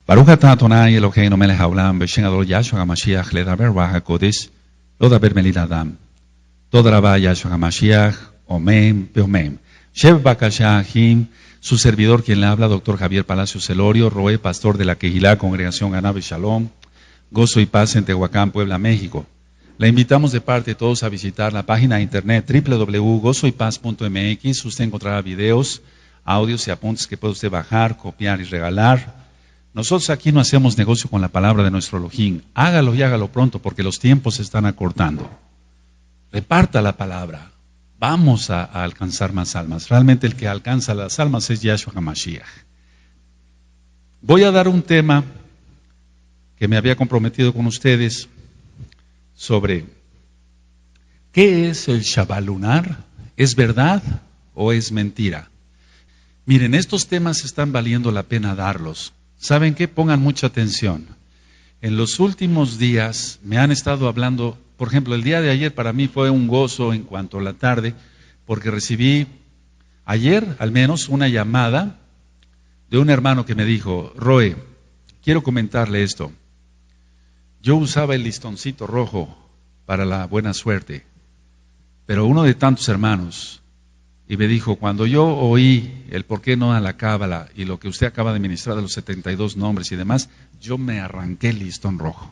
Baruch atah Adonai Eloheinu melech haolam b'shem Adonai Yahshua HaMashiach ledaber ruach hakodesh lo daber melil adam. Toda rabá Yahshua HaMashiach, omen beomen. Shev bakasha him, su servidor quien le habla, doctor Javier Palacios Celorio, Roé, pastor de la Kehilá, Congregación Ganabe Shalom, Gozo y Paz en Tehuacán, Puebla, México. Le invitamos de parte de todos a visitar la página de internet www.gozoypaz.mx. Usted encontrará videos, audios y apuntes que puede usted bajar, copiar y regalar. Nosotros aquí no hacemos negocio con la palabra de nuestro Elohim. Hágalo y hágalo pronto porque los tiempos se están acortando. Reparta la palabra. Vamos a alcanzar más almas. Realmente el que alcanza las almas es Yahshua HaMashiach. Voy a dar un tema que me había comprometido con ustedes sobre ¿qué es el Shabbat lunar? ¿Es verdad o es mentira? Miren, estos temas están valiendo la pena darlos. ¿Saben qué? Pongan mucha atención. En los últimos días me han estado hablando, por ejemplo, el día de ayer para mí fue un gozo en cuanto a la tarde, porque recibí ayer al menos una llamada de un hermano que me dijo: Roe, quiero comentarle esto. Yo usaba el listoncito rojo para la buena suerte, pero uno de tantos hermanos, y me dijo, cuando yo oí el por qué no a la cábala y lo que usted acaba de ministrar de los 72 nombres y demás, yo me arranqué el listón rojo.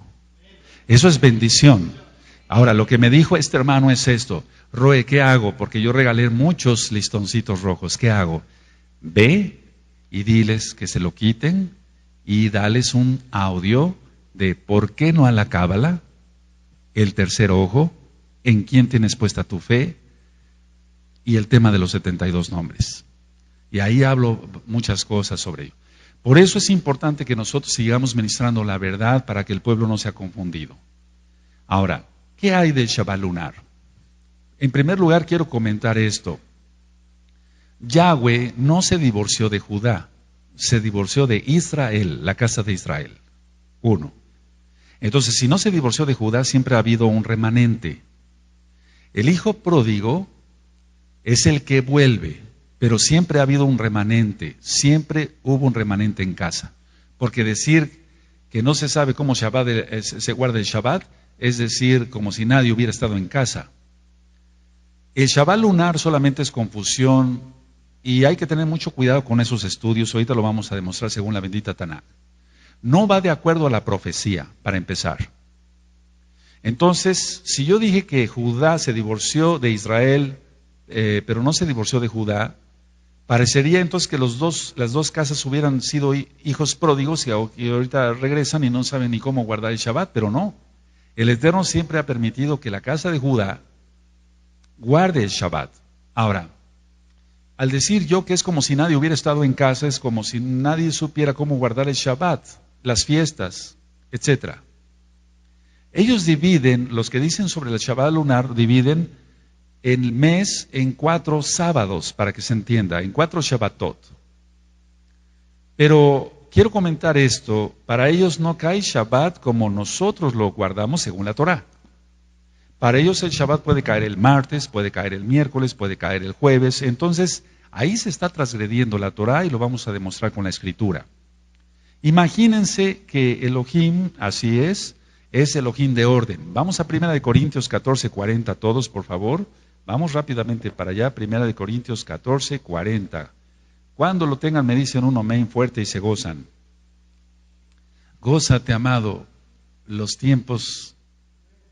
Eso es bendición. Ahora, lo que me dijo este hermano es esto: Roe, ¿qué hago? Porque yo regalé muchos listoncitos rojos. ¿Qué hago? Ve y diles que se lo quiten y dales un audio de por qué no a la cábala, el tercer ojo, en quién tienes puesta tu fe y el tema de los 72 nombres. Y ahí hablo muchas cosas sobre ello. Por eso es importante que nosotros sigamos ministrando la verdad para que el pueblo no sea confundido. Ahora, ¿qué hay del Shabbat lunar? En primer lugar, quiero comentar esto. Yahweh no se divorció de Judá, se divorció de Israel, la casa de Israel. 1. Entonces, si no se divorció de Judá, siempre ha habido un remanente. El hijo pródigo es el que vuelve, pero siempre ha habido un remanente, siempre hubo un remanente en casa. Porque decir que no se sabe cómo se guarda el Shabbat, es decir, como si nadie hubiera estado en casa. El Shabbat lunar solamente es confusión y hay que tener mucho cuidado con esos estudios. Ahorita lo vamos a demostrar según la bendita Tanaj. No va de acuerdo a la profecía, para empezar. Entonces, si yo dije que Judá se divorció de Israel, pero no se divorció de Judá, parecería entonces que las dos casas hubieran sido hijos pródigos y ahorita regresan y no saben ni cómo guardar el Shabbat, pero no. El Eterno siempre ha permitido que la casa de Judá guarde el Shabbat. Ahora, al decir yo que es como si nadie hubiera estado en casa, es como si nadie supiera cómo guardar el Shabbat, las fiestas, etc. Ellos dividen, los que dicen sobre el Shabbat lunar, dividen el mes en 4 sábados, para que se entienda, en 4 Shabbatot. Pero quiero comentar esto, para ellos no cae Shabbat como nosotros lo guardamos según la Torah. Para ellos el Shabbat puede caer el martes, puede caer el miércoles, puede caer el jueves. Entonces, ahí se está transgrediendo la Torah y lo vamos a demostrar con la Escritura. Imagínense que Elohim, así es Elohim de orden. Vamos a 1 Corintios 14:40 todos, por favor. Vamos rápidamente para allá, 1 Corintios 14:40. Cuando lo tengan me dicen un amén fuerte y se gozan. Gózate, amado, los tiempos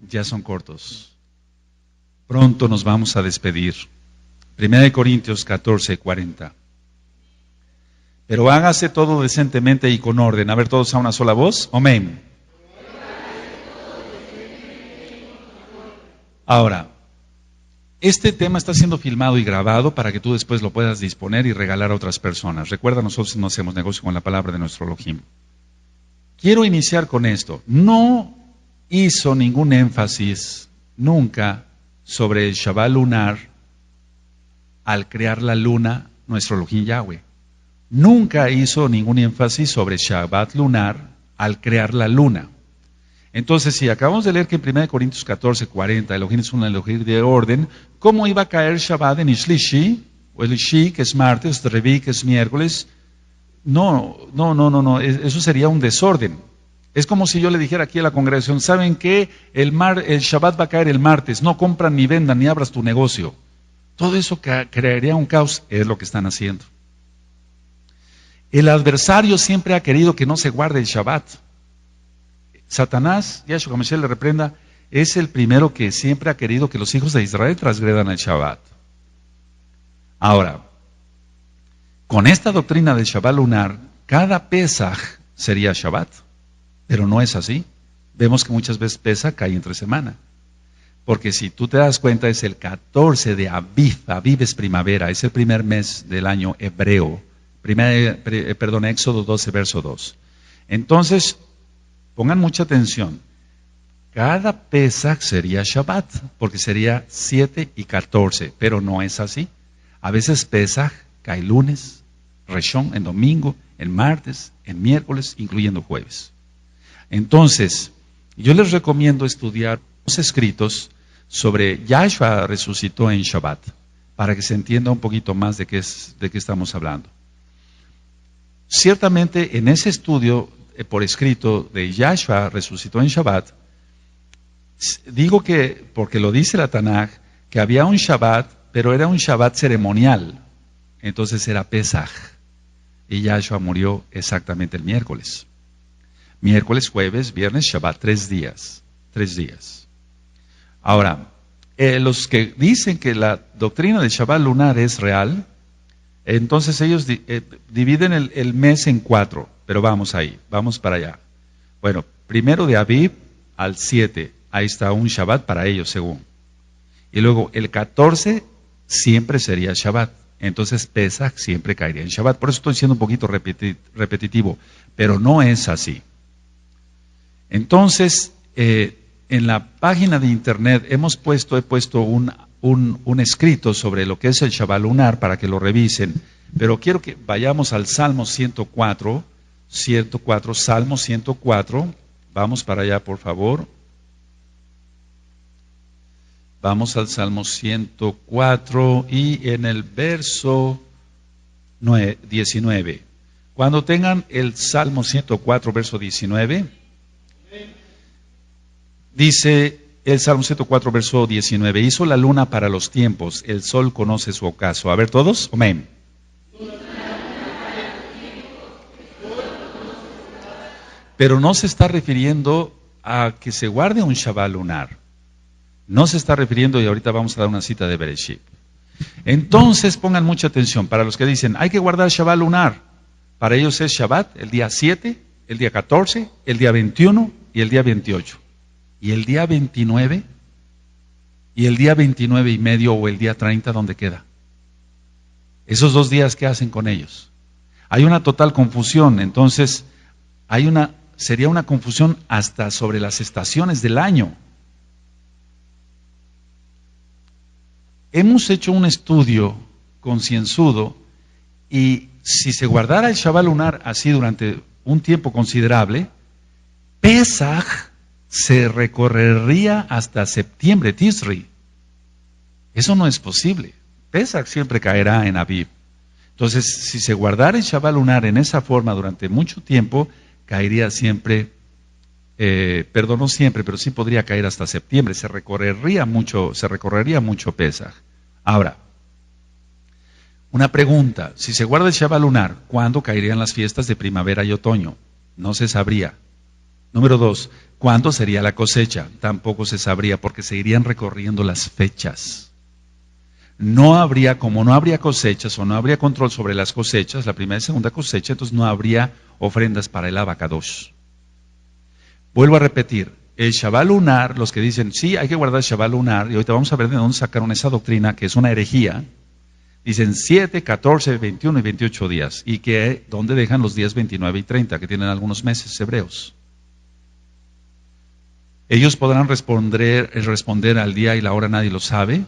ya son cortos. Pronto nos vamos a despedir. 1 Corintios 14:40. Pero hágase todo decentemente y con orden. A ver, todos a una sola voz. Amén. Ahora, este tema está siendo filmado y grabado para que tú después lo puedas disponer y regalar a otras personas. Recuerda, nosotros no hacemos negocio con la palabra de nuestro Elohim. Quiero iniciar con esto. No hizo ningún énfasis nunca sobre el Shabbat lunar al crear la luna, nuestro Elohim Yahweh. Nunca hizo ningún énfasis sobre Shabbat lunar al crear la luna. Entonces, si acabamos de leer que en 1 Corintios 14:40 Elohim es un Elohim de orden, ¿cómo iba a caer Shabbat en Ishlishi? O el Ishi, que es martes, Revi, que es miércoles, No, eso sería un desorden. Es como si yo le dijera aquí a la congregación, ¿saben qué? El Shabbat va a caer el martes, no compran ni vendan ni abras tu negocio. Todo eso crearía un caos, es lo que están haciendo. El adversario siempre ha querido que no se guarde el Shabbat. Satanás, Yahshua HaMashiach le reprenda, es el primero que siempre ha querido que los hijos de Israel transgredan el Shabbat. Ahora, con esta doctrina del Shabbat lunar, cada Pesaj sería Shabbat, pero no es así. Vemos que muchas veces Pesaj cae entre semana. Porque si tú te das cuenta, es el 14 de Aviv. Aviv es primavera, es el primer mes del año hebreo. Éxodo 12, verso 2. Entonces, pongan mucha atención. Cada Pesaj sería Shabbat, porque sería 7 y 14, pero no es así. A veces Pesaj cae lunes, Reshon en domingo, en martes, en miércoles, incluyendo jueves. Entonces, yo les recomiendo estudiar los escritos sobre Yahshua resucitó en Shabbat, para que se entienda un poquito más de qué estamos hablando. Ciertamente, en ese estudio por escrito de Yahshua resucitó en Shabbat, digo que, porque lo dice la Tanaj, que había un Shabbat, pero era un Shabbat ceremonial, entonces era Pesaj, y Yahshua murió exactamente el miércoles. Miércoles, jueves, viernes, Shabbat, 3 días. 3 días. Ahora, los que dicen que la doctrina del Shabbat lunar es real, entonces ellos dividen el mes en 4, pero vamos para allá. Bueno, primero de Aviv al 7, ahí está un Shabbat para ellos según. Y luego el 14 siempre sería Shabbat, entonces Pesaj siempre caería en Shabbat. Por eso estoy siendo un poquito repetitivo, pero no es así. Entonces, en la página de internet he puesto un escrito sobre lo que es el Shabbat lunar para que lo revisen, pero quiero que vayamos al Salmo 104, Salmo 104, vamos para allá por favor. Vamos al Salmo 104 y en el verso 19. Cuando tengan el Salmo 104, verso 19, dice el Salmo 104, verso 19, hizo la luna para los tiempos, el sol conoce su ocaso. A ver todos, amén. Pero no se está refiriendo a que se guarde un Shabbat lunar. No se está refiriendo, y ahorita vamos a dar una cita de Bereshit. Entonces pongan mucha atención, para los que dicen, hay que guardar Shabbat lunar. Para ellos es Shabbat el día 7, el día 14, el día 21 y el día 28. ¿Y el día 29? ¿Y el día 29 y medio o el día 30 dónde queda? Esos 2 días, ¿qué hacen con ellos? Hay una total confusión, entonces sería una confusión hasta sobre las estaciones del año. Hemos hecho un estudio concienzudo y si se guardara el Shabbat lunar así durante un tiempo considerable, Pesaj se recorrería hasta septiembre, Tisri. Eso no es posible. Pesaj siempre caerá en Aviv. Entonces, si se guardara el Shabbat lunar en esa forma durante mucho tiempo, caería siempre, no siempre, pero sí podría caer hasta septiembre. Se recorrería mucho Pesaj. Ahora, una pregunta, si se guarda el Shabbat lunar, ¿cuándo caerían las fiestas de primavera y otoño? No se sabría. Número 2, ¿cuándo sería la cosecha? Tampoco se sabría porque se irían recorriendo las fechas. Como no habría cosechas o no habría control sobre las cosechas, la primera y segunda cosecha, entonces no habría ofrendas para el Abacadosh. Vuelvo a repetir, el Shabbat lunar, los que dicen, sí, hay que guardar el Shabbat lunar, y ahorita vamos a ver de dónde sacaron esa doctrina, que es una herejía, dicen 7, 14, 21 y 28 días, y que ¿dónde dejan los días 29 y 30, que tienen algunos meses hebreos? Ellos podrán responder al día y la hora, nadie lo sabe.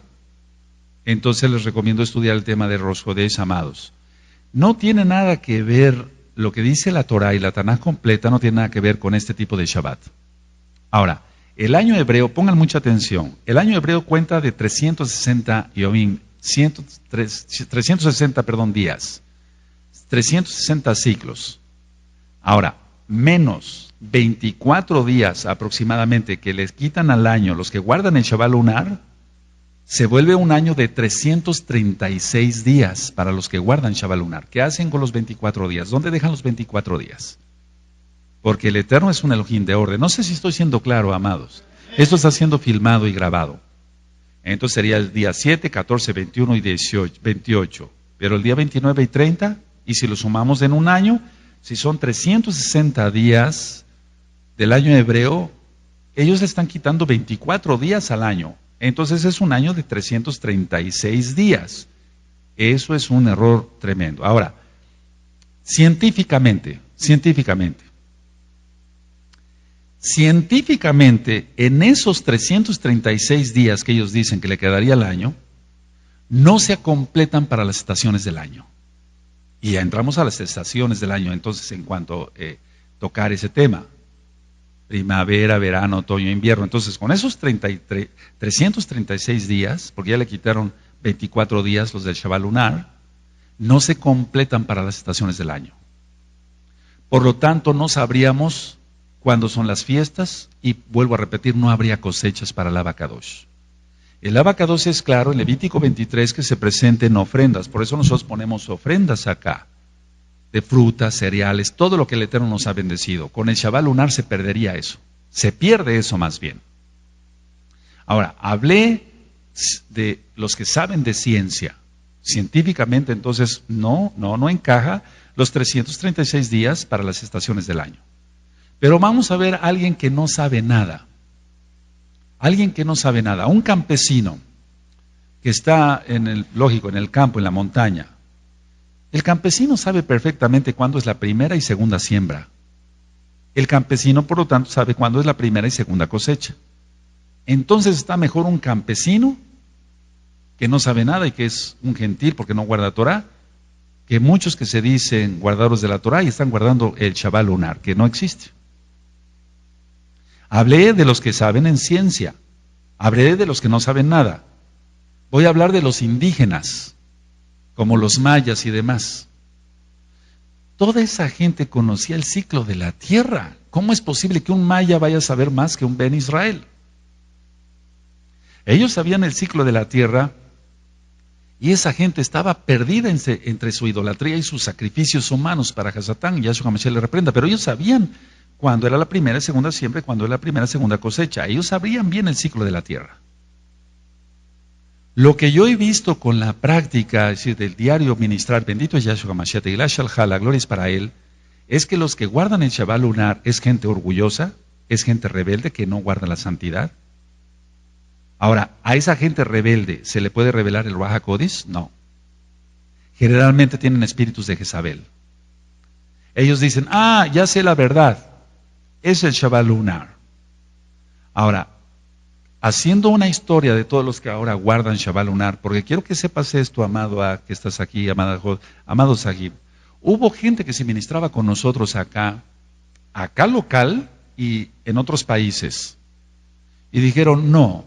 Entonces les recomiendo estudiar el tema de Rosh Hodesh, amados. No tiene nada que ver, lo que dice la Torah y la Tanaj completa no tiene nada que ver con este tipo de Shabbat. Ahora, el año hebreo, pongan mucha atención, el año hebreo cuenta de 360 días. 360 ciclos. Ahora, menos 24 días aproximadamente que les quitan al año los que guardan el Shabbat lunar, se vuelve un año de 336 días para los que guardan Shabbat lunar. ¿Qué hacen con los 24 días? ¿Dónde dejan los 24 días? Porque el Eterno es un Elohim de orden. No sé si estoy siendo claro, amados. Esto está siendo filmado y grabado. Entonces sería el día 7, 14, 21 y 28. Pero el día 29 y 30, y si lo sumamos en un año, si son 360 días del año hebreo, ellos le están quitando 24 días al año. Entonces es un año de 336 días. Eso es un error tremendo. Ahora, científicamente, en esos 336 días que ellos dicen que le quedaría al año, no se completan para las estaciones del año. Y ya entramos a las estaciones del año, entonces, en cuanto a tocar ese tema. Primavera, verano, otoño, invierno. Entonces, con esos 336 días, porque ya le quitaron 24 días los del Shabbat lunar, no se completan para las estaciones del año. Por lo tanto, no sabríamos cuándo son las fiestas y, vuelvo a repetir, no habría cosechas para el Abacadosh. El Abacadosh es claro en Levítico 23 que se presenten ofrendas, por eso nosotros ponemos ofrendas acá, de frutas, cereales, todo lo que el Eterno nos ha bendecido. Con el Shabbat lunar se perdería eso, se pierde eso más bien. Ahora, hablé de los que saben de ciencia. Científicamente, entonces, no encaja los 336 días para las estaciones del año. Pero vamos a ver a alguien que no sabe nada. Alguien que no sabe nada, un campesino que está en el campo, en la montaña. El campesino sabe perfectamente cuándo es la primera y segunda siembra. El campesino, por lo tanto, sabe cuándo es la primera y segunda cosecha. Entonces está mejor un campesino que no sabe nada y que es un gentil porque no guarda Torah, que muchos que se dicen guardadores de la Torah y están guardando el Shabbat lunar, que no existe. Hablé de los que saben en ciencia, hablé de los que no saben nada. Voy a hablar de los indígenas, como los mayas y demás. Toda esa gente conocía el ciclo de la tierra. ¿Cómo es posible que un maya vaya a saber más que un Ben Israel? Ellos sabían el ciclo de la tierra y esa gente estaba perdida entre su idolatría y sus sacrificios humanos para Hasatán, y Yahshua HaMashiach le reprenda, pero ellos sabían cuándo era la primera y segunda siembra y cuándo era la primera y segunda cosecha. Ellos sabrían bien el ciclo de la tierra. Lo que yo he visto con la práctica, es decir, del diario ministrar, bendito es Yahshua HaMashiach, la gloria es para él, es que los que guardan el Shabbat lunar es gente orgullosa, es gente rebelde que no guarda la santidad. Ahora, ¿a esa gente rebelde se le puede revelar el Ruach HaKodesh? No. Generalmente tienen espíritus de Jezabel. Ellos dicen, ya sé la verdad, es el Shabbat lunar. Ahora, haciendo una historia de todos los que ahora guardan Shabbat lunar, porque quiero que sepas esto, amado que estás aquí, amado Sahib. Hubo gente que se ministraba con nosotros acá local y en otros países. Y dijeron, no,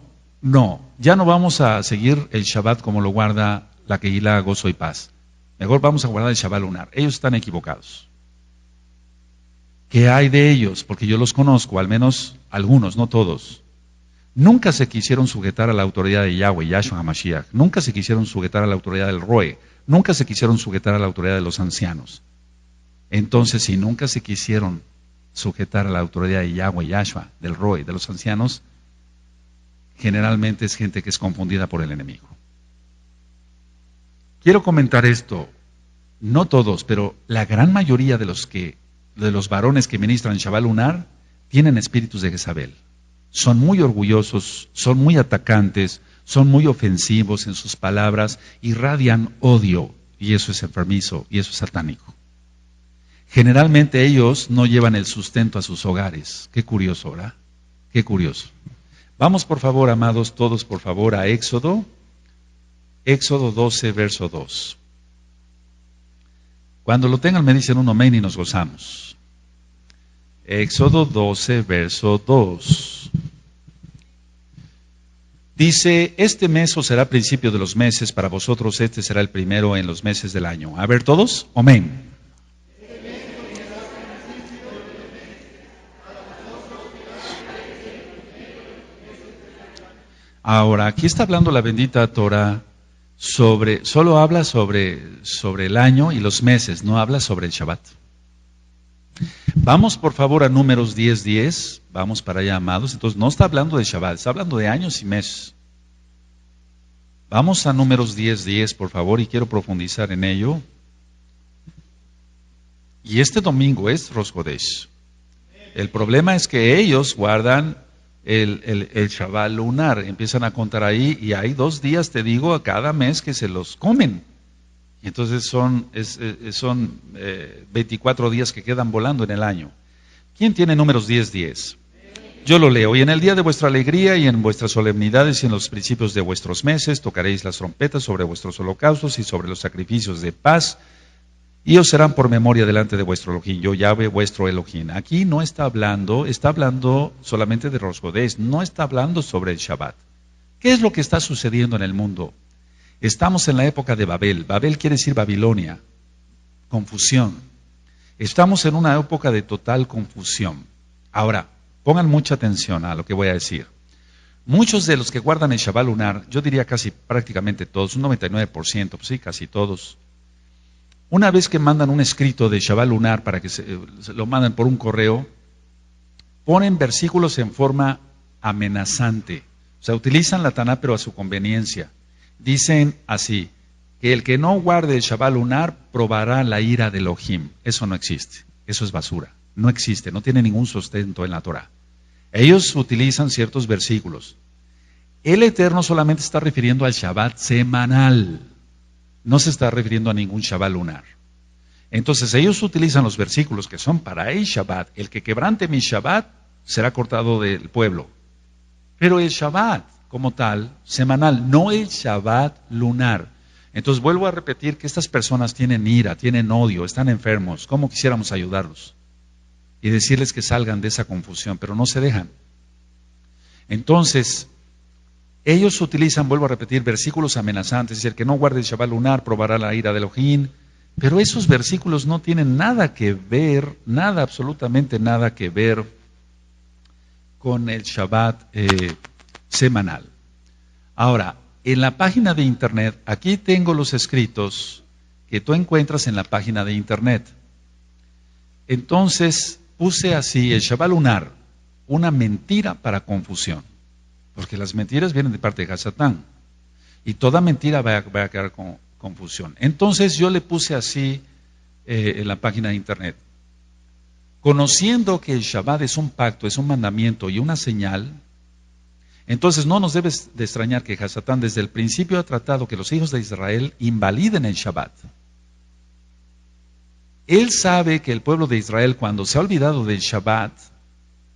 ya no vamos a seguir el Shabbat como lo guarda la Kehilá, gozo y paz. Mejor vamos a guardar el Shabbat lunar. Ellos están equivocados. ¿Qué hay de ellos? Porque yo los conozco, al menos algunos, no todos. Nunca se quisieron sujetar a la autoridad de Yahweh, Yahshua HaMashiach. Nunca se quisieron sujetar a la autoridad del Roe. Nunca se quisieron sujetar a la autoridad de los ancianos. Entonces, si nunca se quisieron sujetar a la autoridad de Yahweh, Yahshua, del Roe, de los ancianos, generalmente es gente que es confundida por el enemigo. Quiero comentar esto. No todos, pero la gran mayoría de los varones que ministran Shabbat lunar tienen espíritus de Jezabel. Son muy orgullosos, son muy atacantes, son muy ofensivos en sus palabras, irradian odio, y eso es enfermizo, y eso es satánico. Generalmente ellos no llevan el sustento a sus hogares. Qué curioso, ¿verdad? Qué curioso. Vamos por favor, amados, todos por favor a Éxodo 12, verso 2. Cuando lo tengan me dicen un amén y nos gozamos. Éxodo 12, verso 2. Dice, este mes os será principio de los meses, para vosotros este será el primero en los meses del año. A ver todos, amén. Ahora, aquí está hablando la bendita Torah solo habla sobre el año y los meses, no habla sobre el Shabbat. Vamos por favor a Números 10:10, vamos para allá, amados. Entonces no está hablando de Shabbat, está hablando de años y meses. Vamos a Números 10:10, por favor, y quiero profundizar en ello. Y este domingo es Rosh Chodesh. El problema es que ellos guardan el Shabbat lunar, empiezan a contar ahí, y hay 2 días, te digo, a cada mes que se los comen. Y entonces son 24 días que quedan volando en el año. ¿Quién tiene Números 10:10? Yo lo leo. Y en el día de vuestra alegría y en vuestras solemnidades y en los principios de vuestros meses tocaréis las trompetas sobre vuestros holocaustos y sobre los sacrificios de paz, y os serán por memoria delante de vuestro Elohim. Yo Yahweh vuestro Elohim. Aquí no está hablando solamente de Rosh Chodesh, no está hablando sobre el Shabbat. ¿Qué es lo que está sucediendo en el mundo? Estamos en la época de Babel. Babel quiere decir Babilonia, confusión. Estamos en una época de total confusión. Ahora, pongan mucha atención a lo que voy a decir. Muchos de los que guardan el Shabbat lunar, yo diría casi prácticamente todos, un 99%, pues sí, casi todos. Una vez que mandan un escrito de Shabbat lunar para que se lo mandan por un correo, ponen versículos en forma amenazante. O sea, utilizan la Taná pero a su conveniencia. Dicen así, que el que no guarde el Shabbat lunar probará la ira de Elohim. Eso no existe, eso es basura. No existe, no tiene ningún sustento en la Torah. Ellos utilizan ciertos versículos. El Eterno solamente está refiriendo al Shabbat semanal. No se está refiriendo a ningún Shabbat lunar. Entonces ellos utilizan los versículos que son para el Shabbat. El que quebrante mi Shabbat será cortado del pueblo. Pero el Shabbat como tal, semanal, no el Shabbat lunar. Entonces vuelvo a repetir que estas personas tienen ira, tienen odio, están enfermos. ¿Cómo quisiéramos ayudarlos? Y decirles que salgan de esa confusión, pero no se dejan. Entonces, ellos utilizan, vuelvo a repetir, versículos amenazantes, es decir, el que no guarde el Shabbat lunar probará la ira de Elohim, pero esos versículos no tienen nada que ver, nada, absolutamente nada que ver con el Shabbat semanal. Ahora, en la página de internet, aquí tengo los escritos que tú encuentras en la página de internet. Entonces, puse así, el Shabbat lunar, una mentira para confusión. Porque las mentiras vienen de parte de Hasatán. Y toda mentira va a quedar con confusión. Entonces yo le puse así en la página de internet. Conociendo que el Shabbat es un pacto, es un mandamiento y una señal, entonces no nos debe de extrañar que Hasatán desde el principio ha tratado que los hijos de Israel invaliden el Shabbat. Él sabe que el pueblo de Israel, cuando se ha olvidado del Shabbat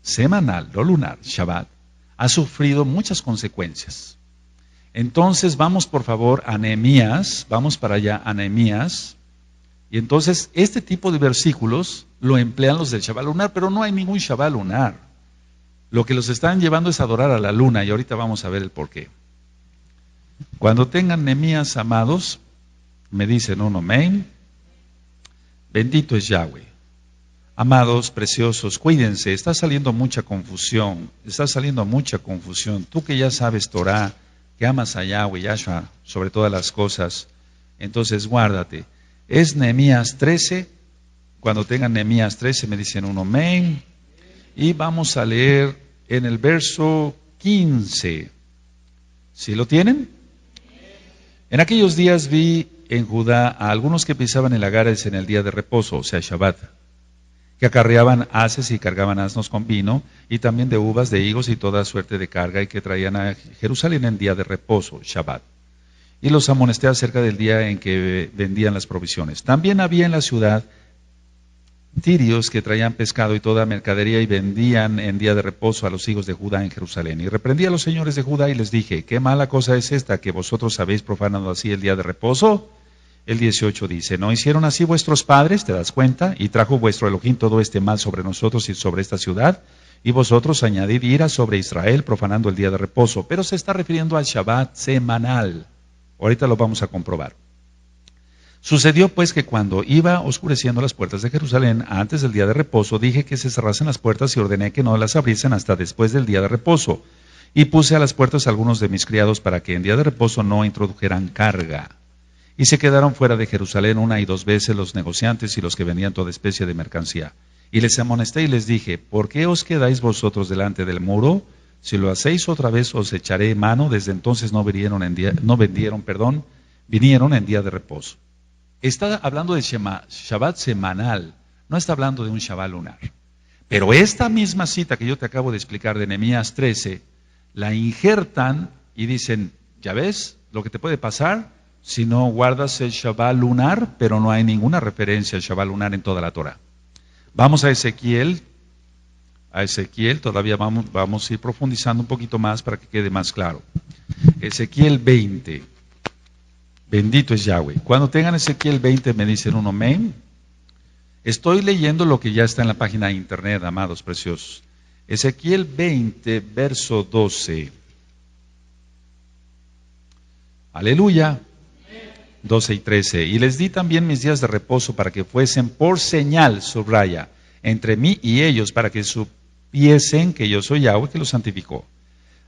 semanal, no lunar, Shabbat, ha sufrido muchas consecuencias. Entonces vamos por favor a Nehemías, vamos para allá a Nehemías, y entonces este tipo de versículos lo emplean los del Shabbat lunar, pero no hay ningún Shabbat lunar. Lo que los están llevando es adorar a la luna, y ahorita vamos a ver el porqué. Cuando tengan Nehemías, amados, me dicen un amén. Bendito es Yahweh. Amados, preciosos, cuídense, está saliendo mucha confusión, Tú que ya sabes Torah, que amas a Yahweh, Yahshua, sobre todas las cosas, entonces guárdate. Es Nehemías 13, cuando tengan Nehemías 13 me dicen un amén, y vamos a leer en el verso 15. ¿Sí lo tienen? En aquellos días vi en Judá a algunos que pisaban el Agares en el día de reposo, o sea, Shabbat, que acarreaban haces y cargaban asnos con vino, y también de uvas, de higos y toda suerte de carga, y que traían a Jerusalén en día de reposo, Shabbat. Y los amonesté acerca del día en que vendían las provisiones. También había en la ciudad tirios que traían pescado y toda mercadería, y vendían en día de reposo a los hijos de Judá en Jerusalén. Y reprendí a los señores de Judá y les dije, ¿qué mala cosa es esta que vosotros habéis profanado así el día de reposo? El 18 dice, ¿no hicieron así vuestros padres? ¿Te das cuenta? Y trajo vuestro Elohim todo este mal sobre nosotros y sobre esta ciudad. Y vosotros añadid ira sobre Israel, profanando el día de reposo. Pero se está refiriendo al Shabbat semanal. Ahorita lo vamos a comprobar. Sucedió pues que cuando iba oscureciendo las puertas de Jerusalén, antes del día de reposo, dije que se cerrasen las puertas y ordené que no las abriesen hasta después del día de reposo. Y puse a las puertas a algunos de mis criados para que en día de reposo no introdujeran carga. Y se quedaron fuera de Jerusalén 1 y 2 veces los negociantes y los que vendían toda especie de mercancía. Y les amonesté y les dije, ¿por qué os quedáis vosotros delante del muro? Si lo hacéis otra vez os echaré mano. Desde entonces vinieron en día de reposo. Está hablando de Shabbat semanal, no está hablando de un Shabbat lunar. Pero esta misma cita que yo te acabo de explicar de Nehemías 13, la injertan y dicen, ¿ya ves lo que te puede pasar si no guardas el Shabbat lunar? Pero no hay ninguna referencia al Shabbat lunar en toda la Torah. Vamos a Ezequiel. Todavía vamos a ir profundizando un poquito más para que quede más claro. Ezequiel 20. Bendito es Yahweh. Cuando tengan Ezequiel 20 me dicen un amén. Estoy leyendo lo que ya está en la página de internet, amados preciosos. Ezequiel 20, verso 12. Aleluya. 12 y 13. Y les di también mis días de reposo para que fuesen por señal, subraya, entre mí y ellos, para que supiesen que yo soy Yahweh que los santificó.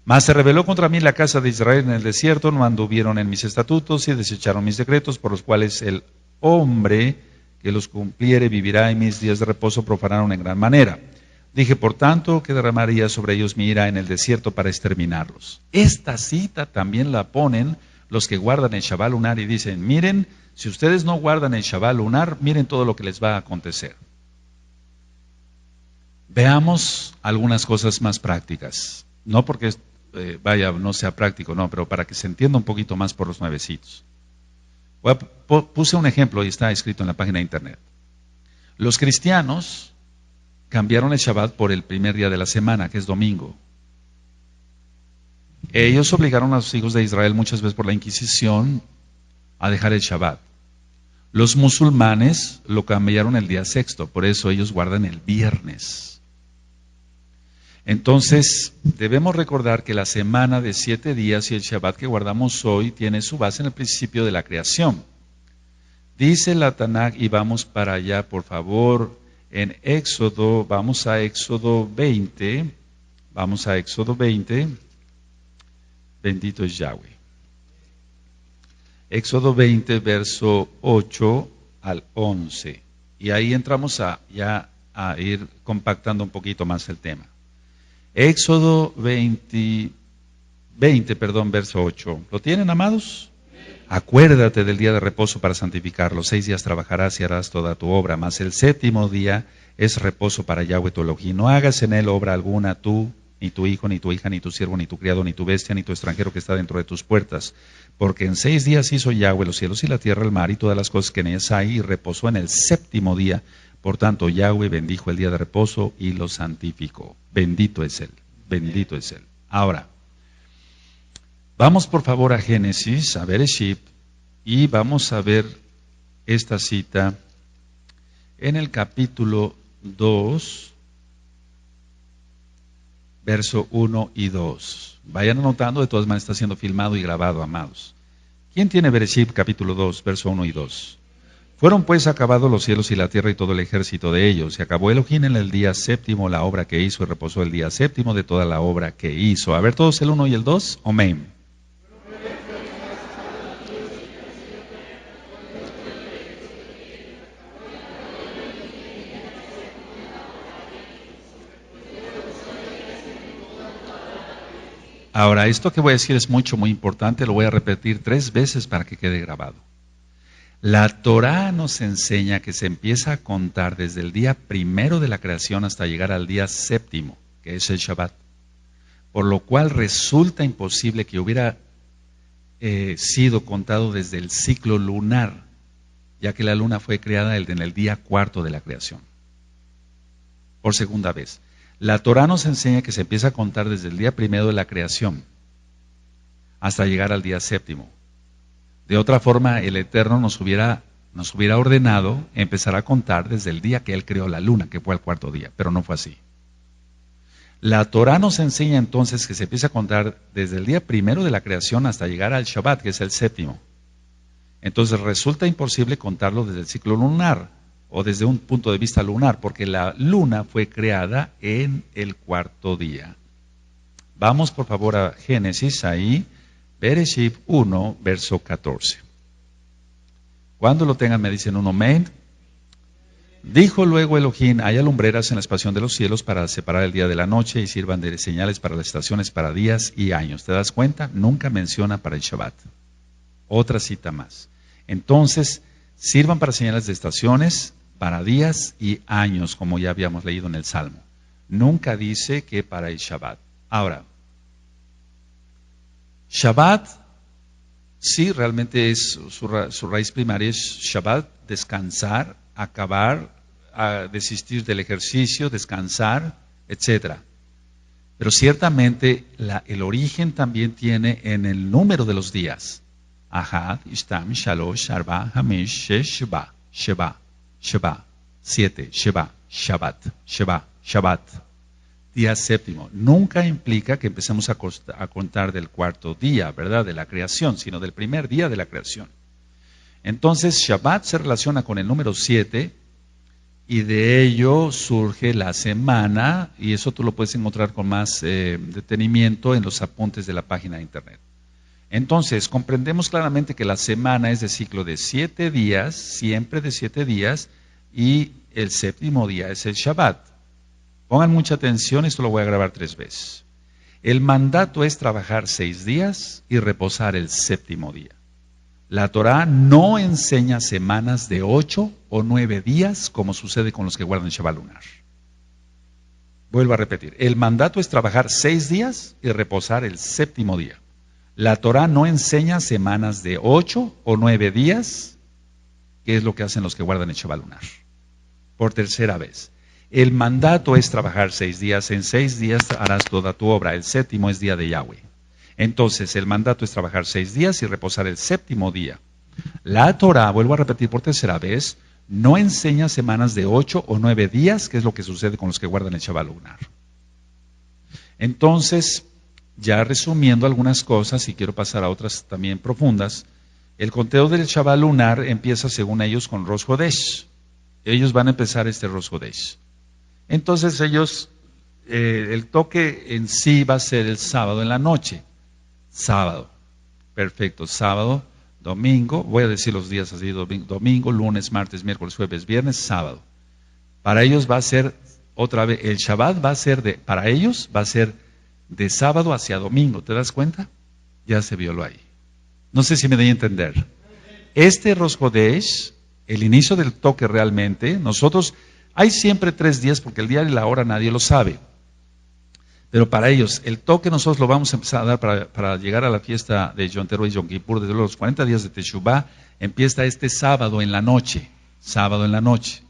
Mas se rebeló contra mí la casa de Israel en el desierto, no anduvieron en mis estatutos y desecharon mis decretos, por los cuales el hombre que los cumpliere vivirá, y mis días de reposo profanaron en gran manera. Dije, por tanto, que derramaría sobre ellos mi ira en el desierto para exterminarlos. Esta cita también la ponen los que guardan el Shabbat lunar y dicen, miren, si ustedes no guardan el Shabbat lunar, miren todo lo que les va a acontecer. Veamos algunas cosas más prácticas. No porque no sea práctico, no, pero para que se entienda un poquito más por los nuevecitos. Puse un ejemplo y está escrito en la página de internet. Los cristianos cambiaron el Shabbat por el primer día de la semana, que es domingo. Ellos obligaron a los hijos de Israel muchas veces por la Inquisición a dejar el Shabbat. Los musulmanes lo cambiaron el día sexto, por eso ellos guardan el viernes. Entonces, debemos recordar que la semana de 7 días y el Shabbat que guardamos hoy tiene su base en el principio de la creación. Dice la Tanakh, y vamos para allá, por favor, en Éxodo, vamos a Éxodo 20, bendito es Yahweh. Éxodo 20, verso 8 al 11. Y ahí entramos a ir compactando un poquito más el tema. Éxodo 20, verso 8. ¿Lo tienen, amados? Acuérdate del día de reposo para santificarlo. 6 días trabajarás y harás toda tu obra, mas el 7º día es reposo para Yahweh tu Elohim. No hagas en él obra alguna tú, ni tu hijo, ni tu hija, ni tu siervo, ni tu criado, ni tu bestia, ni tu extranjero que está dentro de tus puertas. Porque en 6 días hizo Yahweh los cielos y la tierra, el mar y todas las cosas que en ellas hay, y reposó en el 7º día. Por tanto, Yahweh bendijo el día de reposo y lo santificó. Bendito es Él, bendito es Él. Ahora, vamos por favor a Génesis, a Bereshit, y vamos a ver esta cita en el capítulo 2, verso 1 y 2. Vayan anotando, de todas maneras está siendo filmado y grabado, amados. ¿Quién tiene Bereshit capítulo 2, verso 1 y 2? Fueron pues acabados los cielos y la tierra y todo el ejército de ellos. Y acabó Elohim en el día 7º la obra que hizo, y reposó el día 7º de toda la obra que hizo. A ver todos el 1 y el 2. Amén. Ahora, esto que voy a decir es muy importante, lo voy a repetir 3 veces para que quede grabado. La Torá nos enseña que se empieza a contar desde el día 1 de la creación hasta llegar al día 7º, que es el Shabbat. Por lo cual resulta imposible que hubiera sido contado desde el ciclo lunar, ya que la luna fue creada en el día 4 de la creación. Por segunda vez. La Torá nos enseña que se empieza a contar desde el día 1 de la creación hasta llegar al día 7º. De otra forma, el Eterno nos hubiera ordenado empezar a contar desde el día que Él creó la luna, que fue el 4º día, pero no fue así. La Torá nos enseña entonces que se empieza a contar desde el día 1 de la creación hasta llegar al Shabbat, que es el 7º. Entonces resulta imposible contarlo desde el ciclo lunar o desde un punto de vista lunar, porque la luna fue creada en el 4º día. Vamos por favor a Génesis, ahí, Bereshit 1, verso 14. Cuando lo tengan me dicen un amén. Dijo luego Elohim, haya lumbreras en la expansión de los cielos para separar el día de la noche y sirvan de señales para las estaciones, para días y años. ¿Te das cuenta? Nunca menciona para el Shabbat. Otra cita más. Entonces, sirvan para señales de estaciones, para días y años, como ya habíamos leído en el Salmo. Nunca dice que para el Shabbat. Ahora, Shabbat, sí, realmente es su raíz primaria es Shabbat, descansar, acabar, desistir del ejercicio, descansar, etc. Pero ciertamente el origen también tiene en el número de los días. Ahad, Ishtam, Shalosh, Arba, Hamish, Shesh, Sheba, Sheba, Sheba, 7, Sheba, Shabbat, Sheba, Shabbat. Día séptimo. Nunca implica que empecemos a contar del cuarto día, ¿verdad? De la creación, sino del primer día de la creación. Entonces, Shabbat se relaciona con el número 7 y de ello surge la semana, y eso tú lo puedes encontrar con más detenimiento en los apuntes de la página de internet. Entonces, comprendemos claramente que la semana es de ciclo de 7 días, siempre de 7 días, y el séptimo día es el Shabbat. Pongan mucha atención, esto lo voy a grabar 3 veces. El mandato es trabajar 6 días y reposar el séptimo día. La Torá no enseña semanas de 8 o 9 días como sucede con los que guardan Shabbat lunar. Vuelvo a repetir, el mandato es trabajar 6 días y reposar el séptimo día. La Torá no enseña semanas de 8 o 9 días, que es lo que hacen los que guardan el Shabbat lunar. Por tercera vez. El mandato es trabajar 6 días, en 6 días harás toda tu obra, el séptimo es día de Yahweh. Entonces, el mandato es trabajar 6 días y reposar el séptimo día. La Torá, vuelvo a repetir por tercera vez, no enseña semanas de 8 o 9 días, que es lo que sucede con los que guardan el Shabbat lunar. Entonces, ya resumiendo algunas cosas, y quiero pasar a otras también profundas, el conteo del Shabbat lunar empieza según ellos con Rosh Hodesh. Ellos van a empezar este Rosh Hodesh. Entonces ellos, el toque en sí va a ser el sábado en la noche. Sábado, perfecto, sábado, domingo, voy a decir los días así, domingo, lunes, martes, miércoles, jueves, viernes, sábado. Para ellos va a ser, otra vez, el Shabbat va a ser, para ellos va a ser de sábado hacia domingo, ¿te das cuenta? Ya se violó ahí. No sé si me doy a entender. Este Rosh Hodesh, el inicio del toque realmente, nosotros... Hay siempre 3 días porque el día y la hora nadie lo sabe. Pero para ellos, el toque nosotros lo vamos a empezar a dar para llegar a la fiesta de Yom Teruah y Yom Kippur. Desde los 40 días de Teshuvah empieza este sábado en la noche. Sábado en la noche.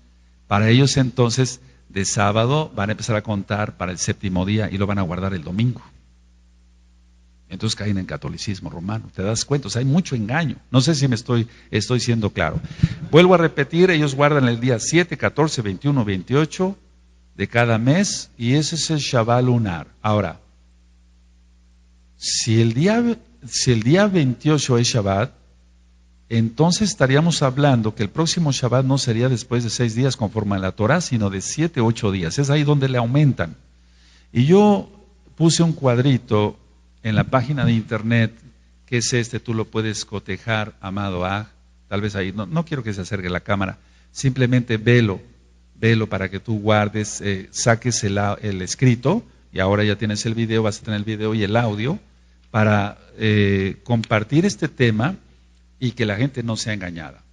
Para ellos entonces, de sábado van a empezar a contar para el séptimo día y lo van a guardar el domingo. Entonces caen en catolicismo romano. ¿Te das cuenta? O sea, hay mucho engaño. No sé si me estoy siendo claro. Vuelvo a repetir, ellos guardan el día 7, 14, 21, 28 de cada mes y ese es el Shabbat lunar. Ahora, si el día 28 es Shabbat, entonces estaríamos hablando que el próximo Shabbat no sería después de 6 días conforme a la Torah, sino de 7, 8 días. Es ahí donde le aumentan. Y yo puse un cuadrito en la página de internet, que es tú lo puedes cotejar, amado Aj, tal vez ahí, no quiero que se acerque la cámara, simplemente velo para que tú guardes, saques el escrito, y ahora ya tienes el video, vas a tener el video y el audio, para compartir este tema y que la gente no sea engañada.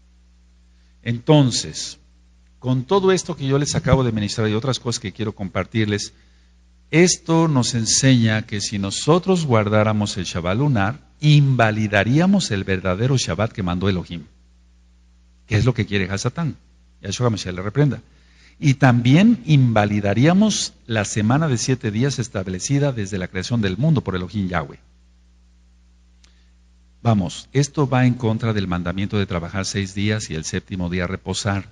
Entonces, con todo esto que yo les acabo de ministrar y otras cosas que quiero compartirles, esto nos enseña que si nosotros guardáramos el Shabbat lunar, invalidaríamos el verdadero Shabbat que mandó Elohim, que es lo que quiere Hasatán. Yahshua Mashiach le reprenda. Y también invalidaríamos la semana de 7 días establecida desde la creación del mundo por Elohim Yahweh. Vamos, esto va en contra del mandamiento de trabajar 6 días y el séptimo día reposar,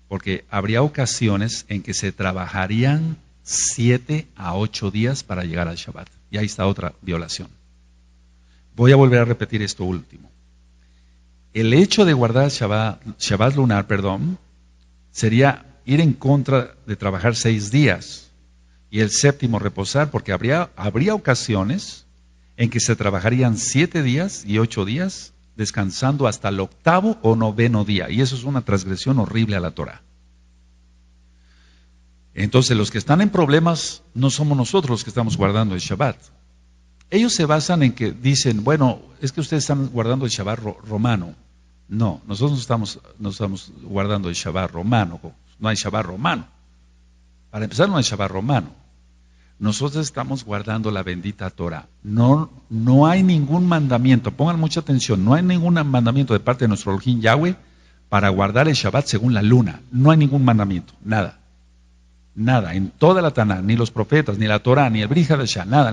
porque habría ocasiones en que se trabajarían 7 a 8 días para llegar al Shabbat. Y ahí está otra violación. Voy a volver a repetir esto último. El hecho de guardar Shabbat lunar, sería ir en contra de trabajar 6 días. y el séptimo reposar, porque habría ocasiones en que se trabajarían 7 días y 8 días, descansando hasta el 8º o 9º día, y eso es una transgresión horrible a la Torah. Entonces los que están en problemas no somos nosotros los que estamos guardando el Shabbat. Ellos se basan en que dicen, bueno, es que ustedes están guardando el Shabbat romano. No, nosotros no estamos guardando el Shabbat romano, no hay Shabbat romano. Para empezar, no hay Shabbat romano. Nosotros estamos guardando la bendita Torah. No hay ningún mandamiento, pongan mucha atención, no hay ningún mandamiento de parte de nuestro Elohim Yahweh para guardar el Shabbat según la luna. No hay ningún mandamiento, nada. Nada, en toda la Tanaj, ni los profetas, ni la Torah, ni el Brit Hadashah, nada,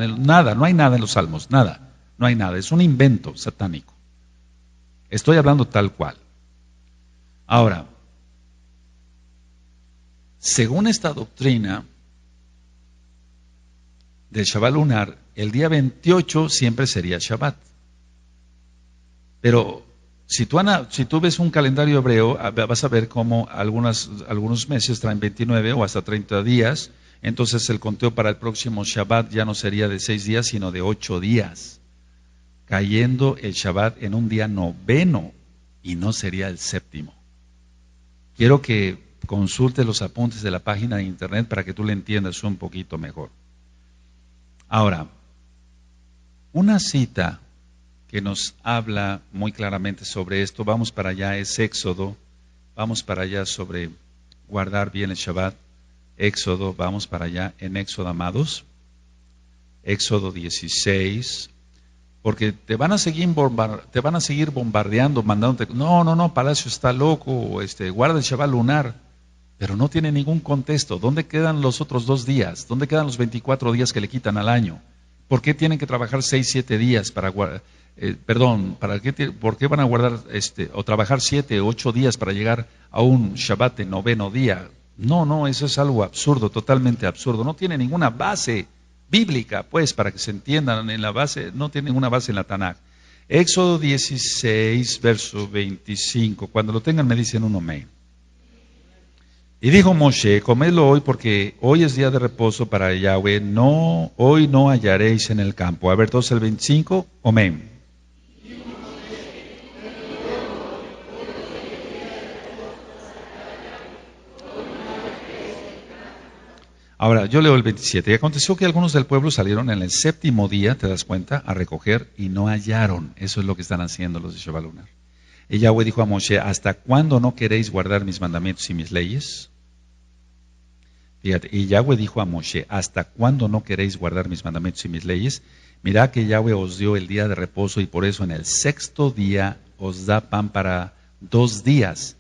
no hay nada en los Salmos, nada, no hay nada, es un invento satánico. Estoy hablando tal cual. Ahora, según esta doctrina del Shabbat lunar, el día 28 siempre sería Shabbat. Pero si tú ves un calendario hebreo, vas a ver cómo algunos meses traen 29 o hasta 30 días, entonces el conteo para el próximo Shabbat ya no sería de 6 días, sino de 8 días, cayendo el Shabbat en un día 9º y no sería el 7º. Quiero que consultes los apuntes de la página de internet para que tú le entiendas un poquito mejor. Ahora, una cita que nos habla muy claramente sobre esto, vamos para allá, es Éxodo, vamos para allá sobre guardar bien el Shabbat, Éxodo, vamos para allá en Éxodo, amados, Éxodo 16, porque te van a seguir bombardeando, mandándote, no, Palacio está loco, guarda el Shabbat lunar, pero no tiene ningún contexto. ¿Dónde quedan los otros 2 días? ¿Dónde quedan los 24 días que le quitan al año? ¿Por qué tienen que trabajar 6, 7 días para guardar? ¿Por qué van a guardar o trabajar 7 o 8 días para llegar a un Shabbat de 9º día? No, eso es algo absurdo, totalmente absurdo. No tiene ninguna base bíblica, pues, para que se entiendan en la base, no tiene ninguna base en la Tanaj. Éxodo 16, verso 25. Cuando lo tengan me dicen un amén. Y dijo Moshe, comedlo hoy porque hoy es día de reposo para Yahweh, hoy no hallaréis en el campo. A ver, todos el 25, amén. Ahora, yo leo el 27. Y aconteció que algunos del pueblo salieron en el 7º día, ¿te das cuenta?, a recoger y no hallaron. Eso es lo que están haciendo los de Shabbat lunar. Y Yahweh dijo a Moshe, ¿hasta cuándo no queréis guardar mis mandamientos y mis leyes? Fíjate, y Yahweh dijo a Moshe, ¿hasta cuándo no queréis guardar mis mandamientos y mis leyes? Mirad que Yahweh os dio el día de reposo y por eso en el 6º día os da pan para 2 días.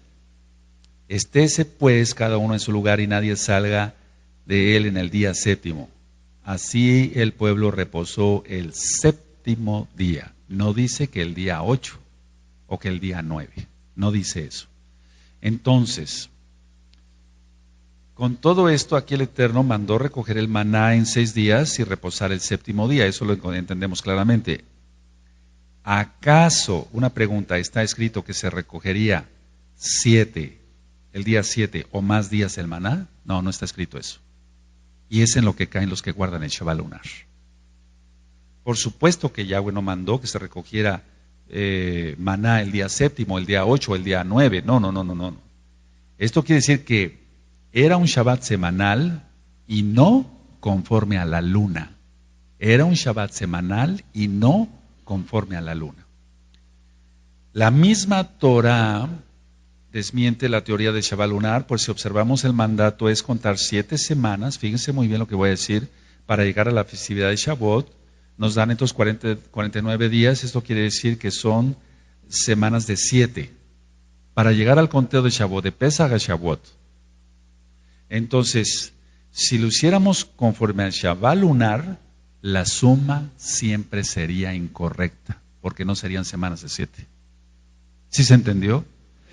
Estése pues cada uno en su lugar y nadie salga de él en el día 7º. Así el pueblo reposó el 7º día. No dice que el día 8 o que el día 9. No dice eso. Entonces, con todo esto, aquí el Eterno mandó recoger el maná en 6 días y reposar el 7º día. Eso lo entendemos claramente. ¿Acaso, una pregunta, está escrito que se recogería el día 7 o más días el maná? No está escrito eso. Y es en lo que caen los que guardan el Shabbat lunar. Por supuesto que Yahweh no mandó que se recogiera maná el día 7º, el día 8, el día 9. No. Esto quiere decir que era un Shabbat semanal y no conforme a la luna. Era un Shabbat semanal y no conforme a la luna. La misma Torah desmiente la teoría del Shabbat lunar, pues si observamos el mandato es contar 7 semanas, fíjense muy bien lo que voy a decir, para llegar a la festividad de Shavuot. Nos dan entonces 49 días, esto quiere decir que son semanas de 7, para llegar al conteo de Shavuot, de Pesach a Shavuot. Entonces, si lo hiciéramos conforme al Shabbat lunar, la suma siempre sería incorrecta, porque no serían semanas de 7. ¿Sí se entendió?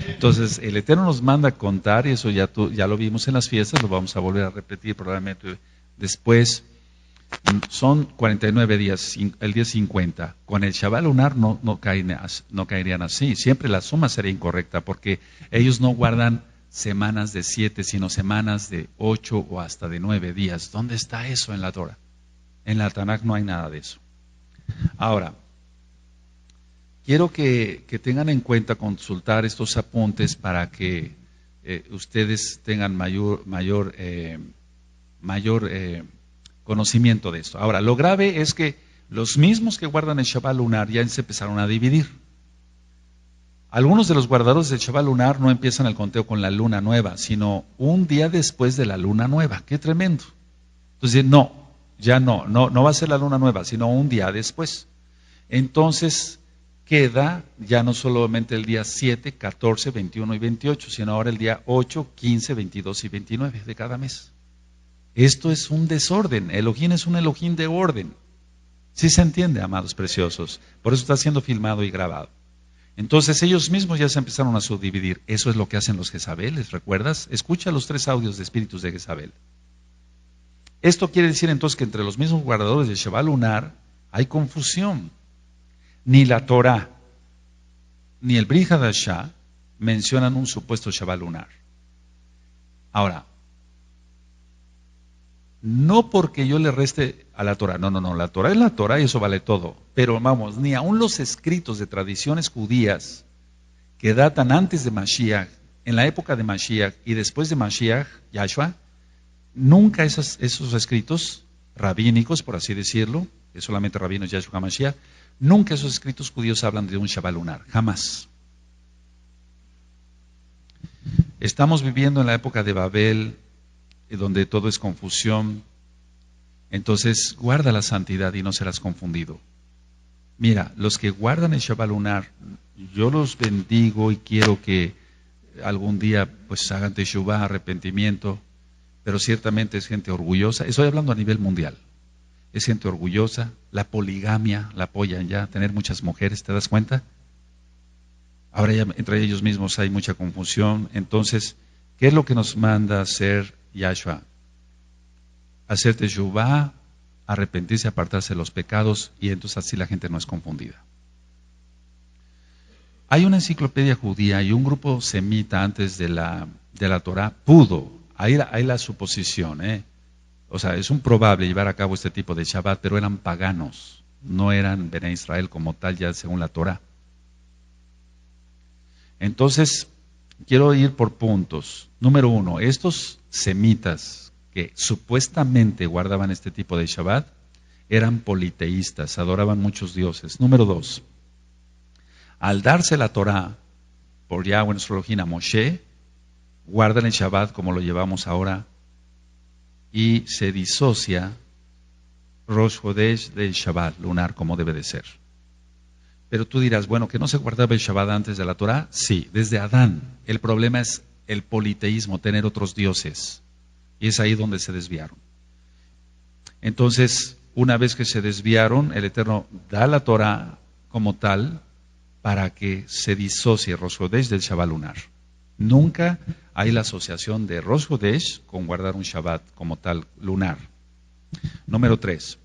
Entonces, el Eterno nos manda a contar, y eso ya lo vimos en las fiestas, lo vamos a volver a repetir probablemente después. Son 49 días, el día 50. Con el Shabbat lunar no caerían así. Siempre la suma sería incorrecta, porque ellos no guardan semanas de 7, sino semanas de 8 o hasta de 9 días. ¿Dónde está eso en la Torah? En la Tanakh no hay nada de eso. Ahora, quiero que tengan en cuenta consultar estos apuntes para que ustedes tengan mayor conocimiento de esto. Ahora, lo grave es que los mismos que guardan el Shabbat lunar ya se empezaron a dividir. Algunos de los guardadores del Shabbat lunar no empiezan el conteo con la luna nueva, sino un día después de la luna nueva. ¡Qué tremendo! Entonces, no va a ser la luna nueva, sino un día después. Entonces, queda ya no solamente el día 7, 14, 21 y 28, sino ahora el día 8, 15, 22 y 29 de cada mes. Esto es un desorden. Elohim es un Elohim de orden. ¿Sí se entiende, amados preciosos? Por eso está siendo filmado y grabado. Entonces ellos mismos ya se empezaron a subdividir. Eso es lo que hacen los Jezabeles, ¿recuerdas? Escucha los 3 audios de espíritus de Jezabel. Esto quiere decir entonces que entre los mismos guardadores del Shabbat lunar hay confusión. Ni la Torah ni el Brit Hadashah mencionan un supuesto Shabbat lunar. Ahora, no porque yo le reste a la Torah, no, la Torah es la Torah y eso vale todo. Pero vamos, ni aun los escritos de tradiciones judías que datan antes de Mashiach, en la época de Mashiach y después de Mashiach, Yahshua, nunca esos escritos rabínicos, por así decirlo, que solamente rabinos Yahshua Mashiach, nunca esos escritos judíos hablan de un Shabbat lunar, jamás. Estamos viviendo en la época de Babel, donde todo es confusión. Entonces, guarda la santidad y no serás confundido. Mira, los que guardan el Shabbat lunar, yo los bendigo y quiero que algún día pues hagan teshuvah, arrepentimiento, pero ciertamente es gente orgullosa. Estoy hablando a nivel mundial. Es gente orgullosa, la poligamia la apoyan ya, tener muchas mujeres, ¿te das cuenta? Ahora ya entre ellos mismos hay mucha confusión. Entonces, ¿qué es lo que nos manda hacer Yahshua? Hacer teshuvah, arrepentirse, apartarse de los pecados, y entonces así la gente no es confundida. Hay una enciclopedia judía y un grupo semita antes de la Torah pudo, hay la suposición, o sea, es un probable llevar a cabo este tipo de Shabbat, pero eran paganos, no eran Bene Israel como tal ya según la Torah. Entonces, quiero ir por puntos. Número 1, estos semitas que supuestamente guardaban este tipo de Shabbat eran politeístas, adoraban muchos dioses. Número 2, al darse la Torah por Yahweh nuestro Elohim a Moshe, guardan el Shabbat como lo llevamos ahora y se disocia Rosh Hodesh del Shabbat lunar como debe de ser. Pero tú dirás, bueno, ¿que no se guardaba el Shabbat antes de la Torah? Sí, desde Adán. El problema es el politeísmo, tener otros dioses. Y es ahí donde se desviaron. Entonces, una vez que se desviaron, el Eterno da la Torah como tal para que se disocie Rosh Hodesh del Shabbat lunar. Nunca hay la asociación de Rosh Hodesh con guardar un Shabbat como tal lunar. Número 3.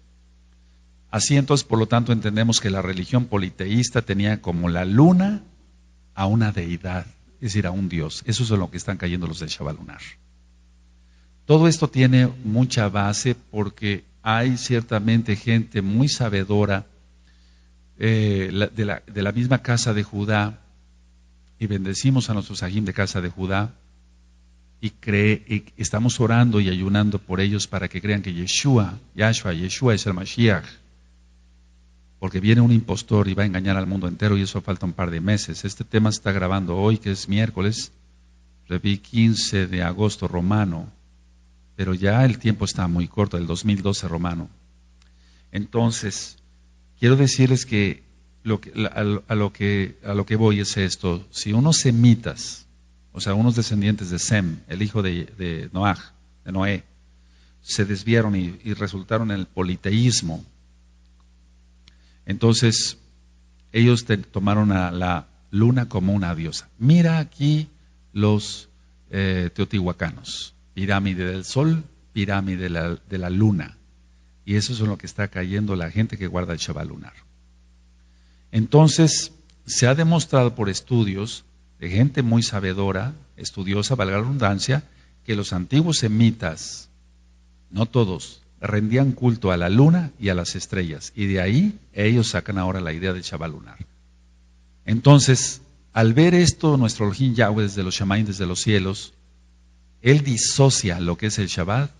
Así entonces, por lo tanto, entendemos que la religión politeísta tenía como la luna a una deidad, es decir, a un dios. Eso es en lo que están cayendo los del Shabbat lunar. Todo esto tiene mucha base porque hay ciertamente gente muy sabedora de la misma casa de Judá, y bendecimos a nuestros Sahim de casa de Judá, y estamos orando y ayunando por ellos para que crean que Yeshua es el Mashiach, porque viene un impostor y va a engañar al mundo entero, y eso falta un par de meses. Este tema se está grabando hoy, que es miércoles, Reví 15 de agosto romano, pero ya el tiempo está muy corto, el 2012 romano. Entonces, quiero decirles que a lo que voy es esto: si unos semitas, o sea, unos descendientes de Sem, el hijo de Noé, se desviaron y resultaron en el politeísmo, entonces ellos tomaron a la luna como una diosa. Mira aquí los teotihuacanos: pirámide del sol, pirámide de la luna. Y eso es en lo que está cayendo la gente que guarda el Shabbat lunar. Entonces, se ha demostrado por estudios de gente muy sabedora estudiosa, valga la redundancia, que los antiguos semitas, no todos, rendían culto a la luna y a las estrellas. Y de ahí ellos sacan ahora la idea del Shabbat lunar. Entonces, al ver esto, nuestro Elohim Yahweh desde los Shamayim, desde los cielos, él disocia lo que es el Shabbat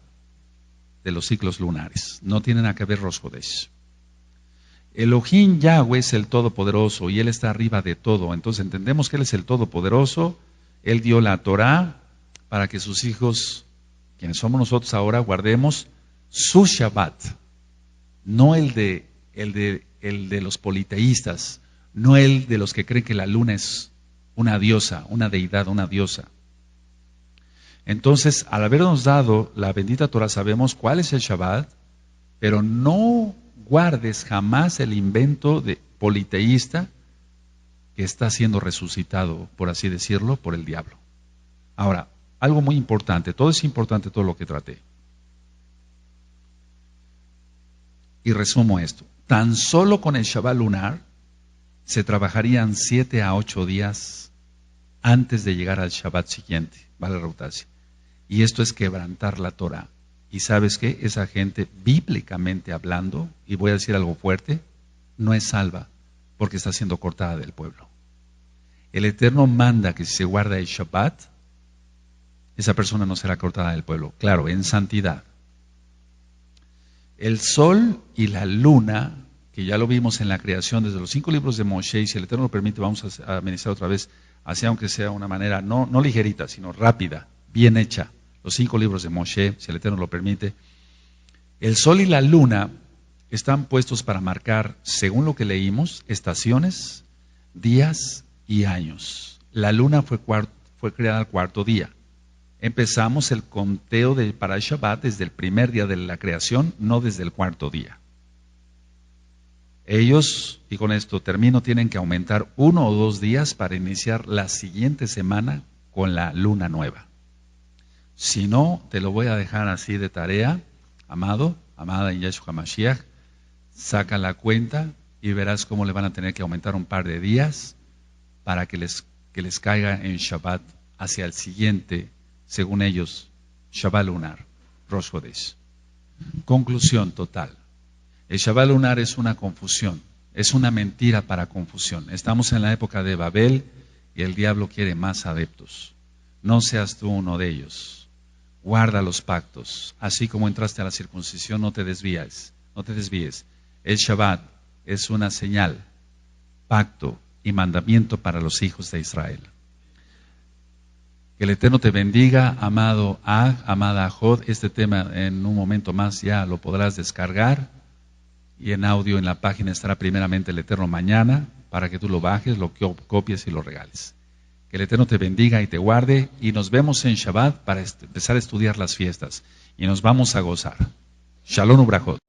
de los ciclos lunares. No tienen nada que ver Rosh Chodesh. Elohim Yahweh es el Todopoderoso y Él está arriba de todo. Entonces entendemos que Él es el Todopoderoso. Él dio la Torah para que sus hijos, quienes somos nosotros ahora, guardemos su Shabbat. No el de los politeístas, no el de los que creen que la luna es una diosa, una deidad, una diosa. Entonces, al habernos dado la bendita Torah, sabemos cuál es el Shabbat, pero no guardes jamás el invento de politeísta que está siendo resucitado, por así decirlo, por el diablo. Ahora, algo muy importante, todo es importante, todo lo que traté. Y resumo esto, tan solo con el Shabbat lunar se trabajarían 7 a 8 días antes de llegar al Shabbat siguiente, vale la redundancia. Y esto es quebrantar la Torah. Y ¿sabes qué? Esa gente, bíblicamente hablando, y voy a decir algo fuerte, no es salva porque está siendo cortada del pueblo. El Eterno manda que si se guarda el Shabbat, esa persona no será cortada del pueblo. Claro, en santidad. El sol y la luna, que ya lo vimos en la creación desde los 5 libros de Moshe, y si el Eterno lo permite, vamos a ministrar otra vez, así aunque sea una manera no ligerita, sino rápida, bien hecha. Los 5 libros de Moshe, si el Eterno lo permite. El sol y la luna están puestos para marcar, según lo que leímos, estaciones, días y años. La luna fue creada al 4º día. Empezamos el conteo para el Shabbat desde el primer día de la creación, no desde el 4º día. Ellos, y con esto termino, tienen que aumentar 1 o 2 días para iniciar la siguiente semana con la luna nueva. Si no, te lo voy a dejar así de tarea, amado, amada en Yeshua Mashiach, saca la cuenta y verás cómo le van a tener que aumentar un par de días para que les caiga en Shabbat hacia el siguiente, según ellos, Shabbat lunar, Rosh Chodesh. Conclusión total. El Shabbat lunar es una confusión, es una mentira para confusión. Estamos en la época de Babel y el diablo quiere más adeptos. No seas tú uno de ellos. Guarda los pactos. Así como entraste a la circuncisión, no te desvíes. No te desvíes. El Shabbat es una señal, pacto y mandamiento para los hijos de Israel. Que el Eterno te bendiga, amado Ag, amada Jod. Este tema en un momento más ya lo podrás descargar y en audio en la página estará primeramente el Eterno mañana para que tú lo bajes, lo copies y lo regales. Que el Eterno te bendiga y te guarde y nos vemos en Shabbat para empezar a estudiar las fiestas y nos vamos a gozar. Shalom Ubrajot.